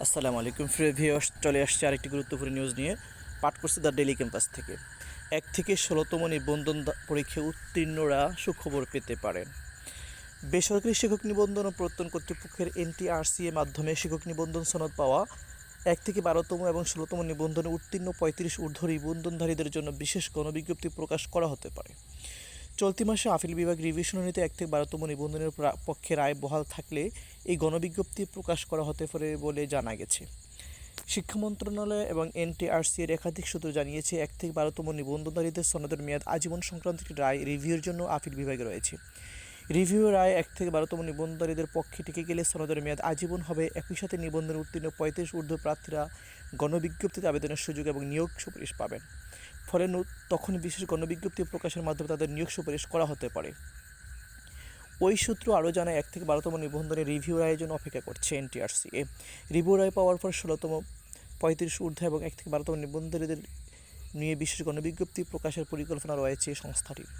আসসালামু আলাইকুম ভিউয়ার্স, চলে আসছে আরেকটি গুরুত্বপূর্ণ নিউজ নিয়ে। পাঠ করছে দ্য ডেইলি ক্যাম্পাস থেকে। 1 থেকে 16তম নিবন্ধন পরীক্ষায় উত্তীর্ণরা সুখবর পেতে পারেন। বেসরকারি শিক্ষক নিবন্ধন ও প্রত্যয়ন কর্তৃপক্ষের এনটিআরসি এর মাধ্যমে শিক্ষক নিবন্ধন সনদ পাওয়া 1 থেকে 12তম এবং 16তম নিবন্ধনে উত্তীর্ণ 35 ঊর্ধ্ব নিবন্ধনধারীদের জন্য বিশেষ গণবিজ্ঞপ্তি প্রকাশ করা হতে পারে। চলতি মাসে আপিল বিভাগ রিভিউ শুনানিতে 1 থেকে 12তম নিবন্ধনের পক্ষে রায় বহাল থাকলে এই গণবিজ্ঞপ্তি প্রকাশ করা হতে পারে বলে জানা গেছে। শিক্ষা মন্ত্রণালয় এবং এনটিআরসি এর একাধিক সূত্র জানিয়েছে, 1 থেকে 12তম নিবন্ধনধারীদের সনদের মেয়াদ আজীবন সংক্রান্ত একটি রায় রিভিউর জন্য আপিল বিভাগে রয়েছে। রিভিউ রায় 1 থেকে 12তম নিবন্ধনধারীদের পক্ষে টিকে গেলে সনদের মেয়াদ আজীবন হবে। একই সাথে নিবন্ধনে উত্তীর্ণ 35 ঊর্ধ্ব প্রার্থীরা গণবিজ্ঞপ্তিতে আবেদনের সুযোগ এবং নিয়োগ সুপারিশ পাবেন। ফলে তখন বিশেষ গণবিজ্ঞপ্তি প্রকাশের মাধ্যমে তাদের নিয়োগ সুপারিশ করা হতে পারে। ওই সূত্র আরও জানায়, 1 থেকে 12তম নিবন্ধনের রিভিউ রায়ের জন্য অপেক্ষা করছে এনটিআরসি। রিভিউ রায় পাওয়ার পর 16তম 35 ঊর্ধ্ব এবং 1 থেকে 12তম নিবন্ধনীদের নিয়ে বিশেষ গণবিজ্ঞপ্তি প্রকাশের পরিকল্পনা রয়েছে সংস্থাটির।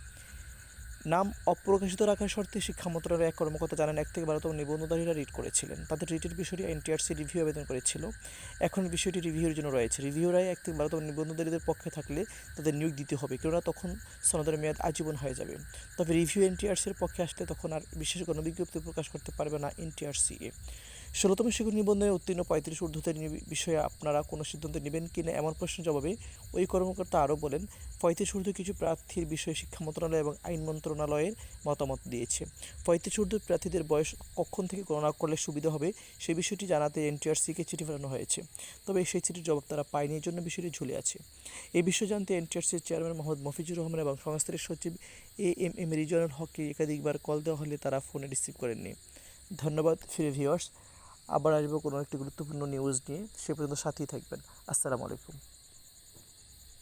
নাম অপ্রকাশিত রাখার শর্তে শিক্ষা মন্ত্রণালয়ের এক কর্মকর্তা জানান, 1 থেকে 12তম নিবন্ধনধারীরা রিট করেছিলেন। তাদের রিটের বিষয়টি এনটিআরসি রিভিউ আবেদন করেছিল। এখন বিষয়টি রিভিউর জন্য রয়েছে। রিভিউ রায় 1 থেকে 12তম নিবন্ধনধারীদের পক্ষে থাকলে তাদের নিয়োগ দিতে হবে, কেননা তখন সনদের মেয়াদ আজীবন হয়ে যাবে। তবে রিভিউ এনটিআরসির পক্ষে আসলে তখন আর বিশেষ গণবিজ্ঞপ্তি প্রকাশ করতে পারবে না এনটিআরসি। 16তম শিক্ষক নিবন্ধনে উত্তীর্ণ 35 ঊর্ধ্বদের বিষয়ে আপনারা কোনো সিদ্ধান্ত নেবেন কিনা এমন প্রশ্নের জবাবে ওই কর্মকর্তা আরও বলেন, 35 ঊর্ধ্ব কিছু প্রার্থীর বিষয়ে শিক্ষা মন্ত্রণালয় এবং আইন মন্ত্রণালয়ের মতামত দিয়েছে। 35 ঊর্ধ্ব প্রার্থীদের বয়স কখন থেকে গণনা করলে সুবিধা হবে সে বিষয়টি জানাতে এনটিআরসিকে চিঠি পাঠানো হয়েছে। তবে সেই চিঠির জবাব তারা পায়নি, এর জন্য বিষয়টি ঝুলে আছে। এই বিষয়ে জানতে এনটিআরসির চেয়ারম্যান মোহাম্মদ মফিজুর রহমান এবং সংস্থার সচিব এএমএম রিজওয়ানুল হককে একাধিকবার কল দেওয়া হলে তারা ফোনে রিসিভ করেননি। ধন্যবাদ ভিউয়ার্স। আবার আসবো কোনো একটি গুরুত্বপূর্ণ নিউজ নিয়ে। সে পর্যন্ত সাথেই থাকবেন। আসসালামু আলাইকুম।